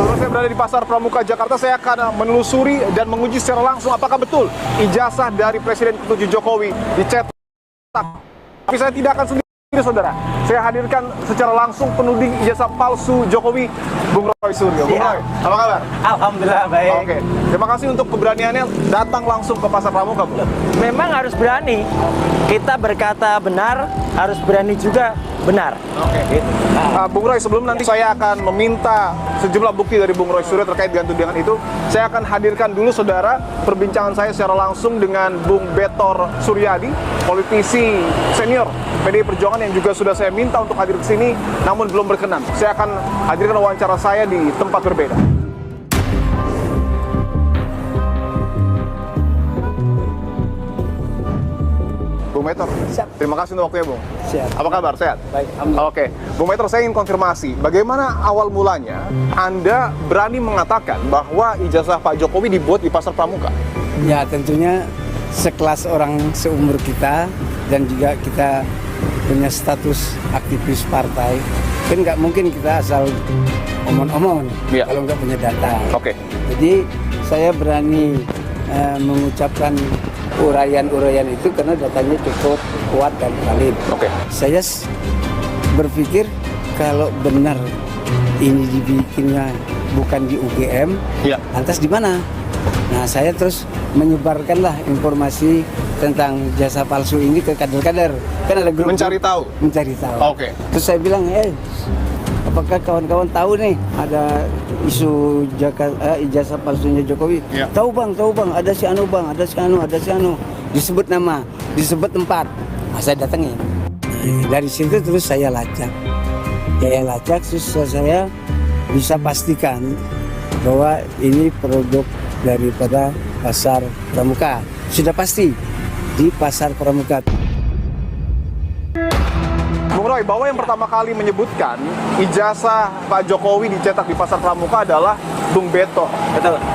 Saudara, saya berada di Pasar Pramuka, Jakarta. Saya akan menelusuri dan menguji secara langsung apakah betul ijazah dari Presiden ke-7 Jokowi dicetak. Tapi saya tidak akan sendiri, saudara. Saya hadirkan secara langsung penuding ijazah palsu Jokowi, Bung Roy Suryo. Bung Roy, apa kabar? Alhamdulillah baik. Oke, terima kasih untuk keberaniannya datang langsung ke Pasar Pramuka, Bung. Memang harus berani. Kita berkata benar, harus berani juga benar. Oke. Bung Roy, sebelum nanti saya akan meminta sejumlah bukti dari Bung Roy Suryo terkait dengan tudingan itu, saya akan hadirkan dulu, saudara, perbincangan saya secara langsung dengan Bung Betor Suryadi, politisi senior PDI Perjuangan yang juga sudah saya minta untuk hadir ke sini, namun belum berkenan. Saya akan hadirkan wawancara saya di tempat berbeda. Bung Betor, terima kasih untuk waktunya, Bung. Siap. Apa kabar? Sehat? Baik, alhamdulillah. Oke, Bung Betor, saya ingin konfirmasi, bagaimana awal mulanya Anda berani mengatakan bahwa ijazah Pak Jokowi dibuat di Pasar Pramuka? Ya, tentunya sekelas orang seumur kita dan juga kita punya status aktivis partai, kan nggak mungkin kita asal omong-omong kalau nggak punya data. Oke. Jadi saya berani mengucapkan uraian-uraian itu karena datanya cukup kuat dan valid. Oke. Saya berpikir kalau benar ini dibikinnya bukan di UGM, lantas di mana? Nah, saya terus menyebarkanlah informasi tentang jasa palsu ini ke kader-kader. Kan ada grup Mencari tahu. Oke. Terus saya bilang, apakah kawan-kawan tahu nih ada isu ijazah palsunya Jokowi? Tahu bang, ada si Anu bang, ada si Anu. Disebut nama, disebut tempat. Nah, saya datangin. Dari situ terus saya lacak. Terus saya bisa pastikan bahwa ini produk daripada Pasar Pramuka. Sudah pasti di Pasar Pramuka. Bung Roy, bahwa yang pertama kali menyebutkan ijazah Pak Jokowi dicetak di Pasar Pramuka adalah Bung Betor,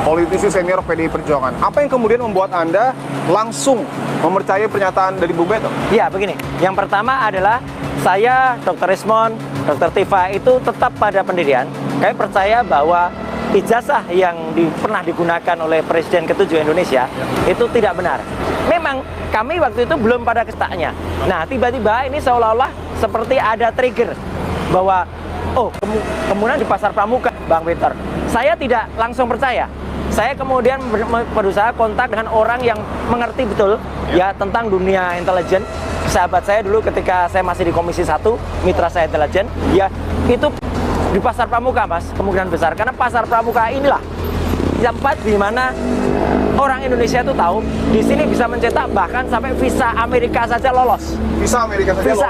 politisi senior PDI Perjuangan. Apa yang kemudian membuat Anda langsung mempercayai pernyataan dari Bung Betor? Ya, begini. Yang pertama adalah saya, Dr. Rismon, Dr. Tifa itu tetap pada pendirian. Kami percaya bahwa ijazah yang pernah digunakan oleh Presiden ke-7 Indonesia itu tidak benar. Memang kami waktu itu belum pada ketaknya. Nah, tiba-tiba ini seolah-olah seperti ada trigger bahwa kemudian di Pasar Pramuka, Bang Peter. Saya tidak langsung percaya. Saya kemudian berusaha kontak dengan orang yang mengerti betul ya tentang dunia intelijen. Sahabat saya dulu ketika saya masih di Komisi 1, mitra saya intelijen, ya itu di Pasar Pramuka, Mas, kemungkinan besar. Karena Pasar Pramuka inilah tempat di mana orang Indonesia itu tahu di sini bisa mencetak bahkan sampai visa Amerika saja lolos. Visa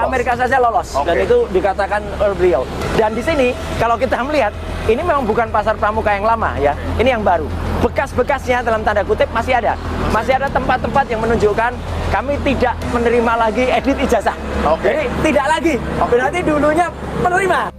Amerika saja lolos. Okay. Dan itu dikatakan oleh beliau. Dan di sini kalau kita melihat ini memang bukan Pasar Pramuka yang lama ya. Ini yang baru. Bekas-bekasnya dalam tanda kutip masih ada. Masih ada tempat-tempat yang menunjukkan kami tidak menerima lagi edit ijazah. Jadi tidak lagi. Berarti dulunya menerima.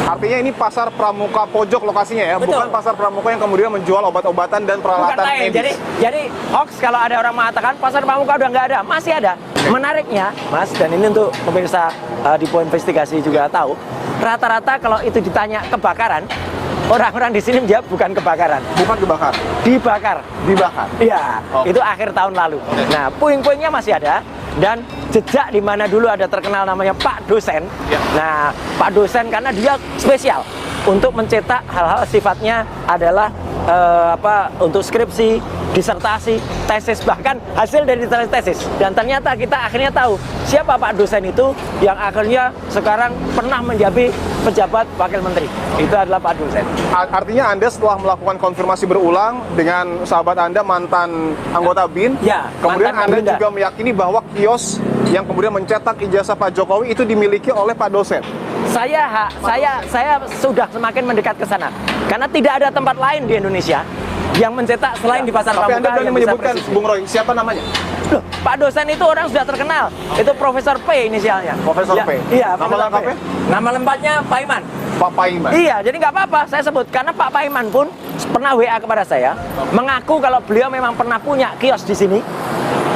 Artinya ini Pasar Pramuka pojok lokasinya ya, betul. Bukan Pasar Pramuka yang kemudian menjual obat-obatan dan peralatan medis. Jadi hoax kalau ada orang mengatakan Pasar Pramuka udah nggak ada, masih ada. Menariknya, Mas, dan ini untuk pemirsa di Poin Investigasi juga tahu, rata-rata kalau itu ditanya kebakaran, orang-orang di sini menjawab bukan kebakaran. Bukan kebakar. Dibakar. Iya, itu akhir tahun lalu. Nah, puing-puingnya masih ada. Dan jejak di mana dulu ada terkenal namanya Pak Dosen. Nah, Pak Dosen karena dia spesial untuk mencetak hal-hal sifatnya adalah untuk skripsi, disertasi, tesis, bahkan hasil dari tesis. Dan ternyata kita akhirnya tahu siapa Pak Dosen itu yang akhirnya sekarang pernah menjadi pejabat wakil menteri. Itu adalah Pak Dosen. Artinya Anda setelah melakukan konfirmasi berulang dengan sahabat Anda mantan anggota BIN, kemudian Anda juga meyakini bahwa kios yang kemudian mencetak ijazah Pak Jokowi itu dimiliki oleh Pak Dosen. Saya sudah semakin mendekat ke sana karena tidak ada tempat lain di Indonesia yang mencetak selain di Pasar Pramuka. Tapi Anda berani menyebutkan, Bung Roy, siapa namanya? Loh, Pak Dosen itu orang sudah terkenal. Itu Profesor P inisialnya. Profesor P. Iya. Nama lengkapnya? Nama lengkapnya Paiman. Pak Paiman. Iya, jadi nggak apa-apa saya sebut karena Pak Paiman pun pernah WA kepada saya mengaku kalau beliau memang pernah punya kios di sini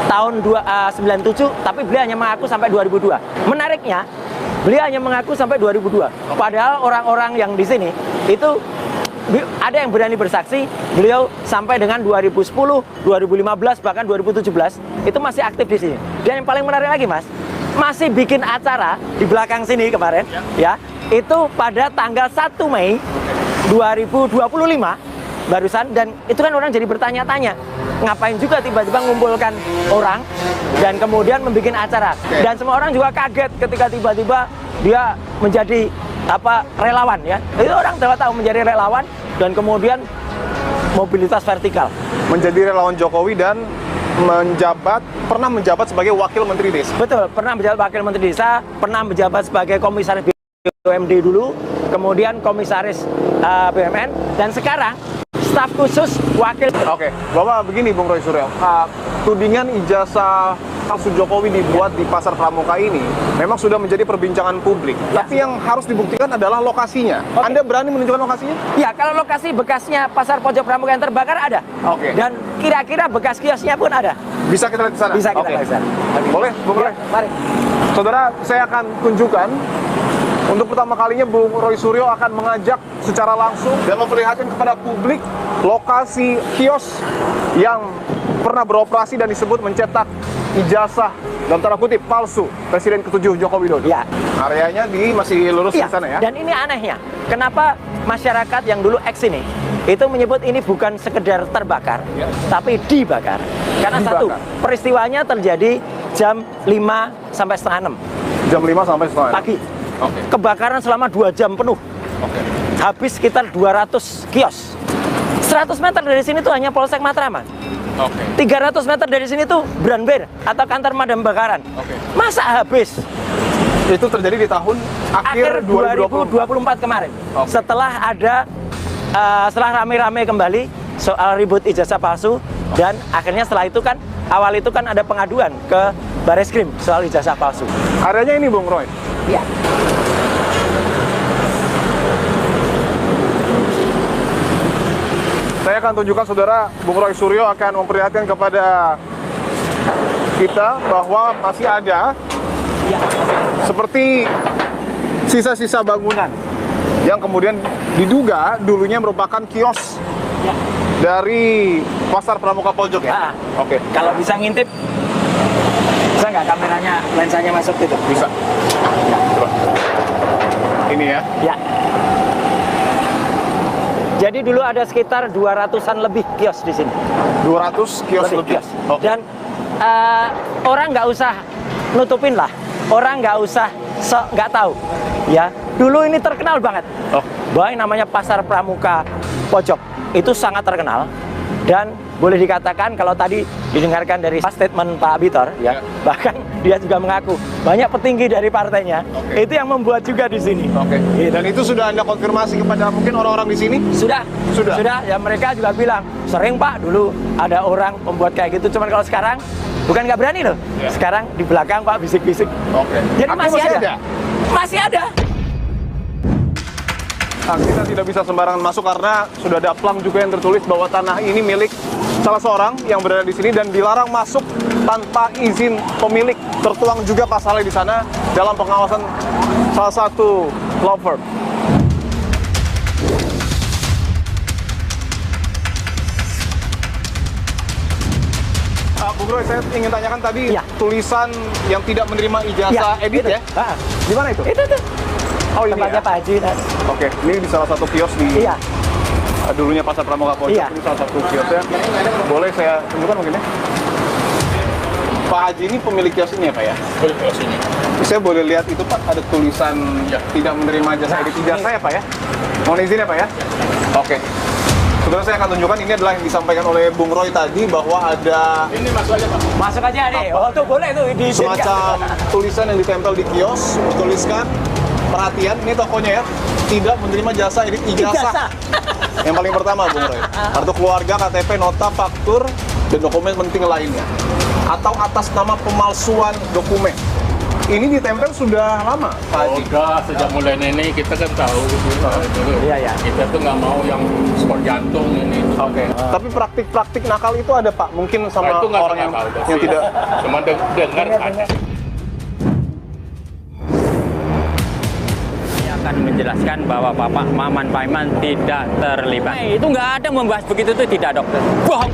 tahun 97, tapi beliau hanya mengaku sampai 2002. Menariknya, Beliau hanya mengaku sampai 2002. Padahal orang-orang yang di sini itu ada yang berani bersaksi, beliau sampai dengan 2010, 2015, bahkan 2017 itu masih aktif di sini. Dan yang paling menarik lagi, Mas, masih bikin acara di belakang sini kemarin, ya. Itu pada tanggal 1 Mei 2025 barusan, dan itu kan orang jadi bertanya-tanya, ngapain juga tiba-tiba mengumpulkan orang dan kemudian membuat acara. Dan semua orang juga kaget ketika tiba-tiba dia menjadi relawan, ya. Itu orang tahu menjadi relawan dan kemudian mobilitas vertikal. Menjadi relawan Jokowi dan pernah menjabat sebagai wakil menteri desa. Betul, pernah menjabat wakil menteri desa, pernah menjabat sebagai komisaris BUMD dulu, kemudian komisaris BUMN, dan sekarang staf khusus wakil. Oke, Bapak begini Bung Roy Suryo, tudingan ijazah palsu Jokowi dibuat di Pasar Pramuka ini memang sudah menjadi perbincangan publik. Ya. Tapi yang harus dibuktikan adalah lokasinya. Oke. Anda berani menunjukkan lokasinya? Ya, kalau lokasi bekasnya Pasar Pojok Pramuka yang terbakar ada. Oke. Dan kira-kira bekas kiosnya pun ada. Bisa kita lihat di sana? Bisa kita Oke. lihat di sana. Boleh, Bung Roy? Ya, mari. Saudara, saya akan tunjukkan. Untuk pertama kalinya Bung Roy Suryo akan mengajak secara langsung dan memperlihatkan kepada publik lokasi kios yang pernah beroperasi dan disebut mencetak ijazah dalam tanda kutip palsu Presiden ke-7 Joko Widodo. Ya. Areanya masih lurus Iya, di sana ya. dan ini anehnya, kenapa masyarakat yang dulu eks ini itu menyebut ini bukan sekedar terbakar, Ya. tapi dibakar. Karena satu, Dibakar. peristiwanya terjadi jam 5 sampai setengah 6 Jam 5 sampai setengah enam. pagi. Oke. Kebakaran selama 2 jam penuh. Oke. Habis sekitar 200 kios. 100 meter dari sini tuh hanya Polsek Matraman. Oke. 300 meter dari sini tuh Branber atau kantor pemadam kebakaran. Oke. Masa habis? Itu terjadi di tahun akhir 2024 kemarin. Oke. Setelah rame-rame kembali soal ribut ijazah palsu, dan akhirnya setelah itu kan awal itu kan ada pengaduan ke Bareskrim soal ijazah palsu. Areanya ini Bung Roy. Ya. Saya akan tunjukkan saudara, Bung Roy Suryo akan memperlihatkan kepada kita bahwa masih ada Ya. seperti sisa-sisa bangunan yang kemudian diduga dulunya merupakan kios Ya. dari Pasar Pramuka Pojok ya? Oke. Kalau bisa ngintip, bisa nggak kameranya, lensanya masuk gitu? Bisa. Coba. Ini ya. Ya. Jadi dulu ada sekitar 200-an lebih kios di sini. 200 kios lebih. Kios. Oke. Dan orang nggak usah nutupin lah. Orang nggak usah nggak tahu. Ya, dulu ini terkenal banget. Oh. Bahwa yang namanya Pasar Pramuka Pojok itu sangat terkenal. Dan boleh dikatakan kalau tadi didengarkan dari statement Pak Bitor, ya, bahkan dia juga mengaku banyak petinggi dari partainya. Oke. Itu yang membuat juga di sini. Oke. Gitu. Dan itu sudah Anda konfirmasi kepada mungkin orang-orang di sini? Sudah. Ya, mereka juga bilang sering Pak dulu ada orang membuat kayak gitu. Cuman kalau sekarang bukan nggak berani loh. Ya. Sekarang di belakang Pak bisik-bisik. Oke. Jadi Artinya masih ada. Masih ada. Nah, kita tidak bisa sembarangan masuk karena sudah ada plang juga yang tertulis bahwa tanah ini milik salah seorang yang berada di sini dan dilarang masuk tanpa izin pemilik. Tertuang juga pasalnya di sana dalam pengawasan salah satu law firm. Bung Roy, saya ingin tanyakan tadi Ya. tulisan yang tidak menerima ijazah edit itu. ya? Di mana itu? Itu. Oh, ini Tempatnya ya? Pak Haji. Oke, ini di salah satu kios di Iya. dulunya Pasar Pramuka Pojok. Iya. Ini salah satu kiosnya. Boleh saya tunjukkan mungkin ya? Pak Haji ini pemilik kios ini ya Pak ya? Pemilik kios ini. Saya boleh lihat itu Pak, ada tulisan tidak menerima jasa edit ijazah ya Pak ya? Mohon izin ya Pak ya? Oke. Saudara, saya akan tunjukkan ini adalah yang disampaikan oleh Bung Roy tadi bahwa ada Ini masuk aja Pak. Masuk aja deh. Oh, tuh boleh tuh diizinkan. semacam tulisan yang ditempel di kios, dituliskan perhatian, ini tokonya ya, tidak menerima jasa edit ijazah. Yang paling pertama Bung Roy, kartu keluarga, KTP, nota, faktur, dan dokumen penting lainnya. Atau atas nama pemalsuan dokumen. Ini ditempel sudah lama, Pak Haji? Udah sejak mulai ini kita kan tahu dulu. Iya, iya. Kita tuh nggak mau yang skor jantung ini. Oke. Tapi praktik-praktik nakal itu ada Pak? Mungkin sama Nah, itu nggak orang tahu, yang tidak... Cuma dengar aja. akan menjelaskan bahwa Bapak Maman Paiman tidak terlibat. Itu nggak ada membahas begitu itu tidak, dokter. Bohong.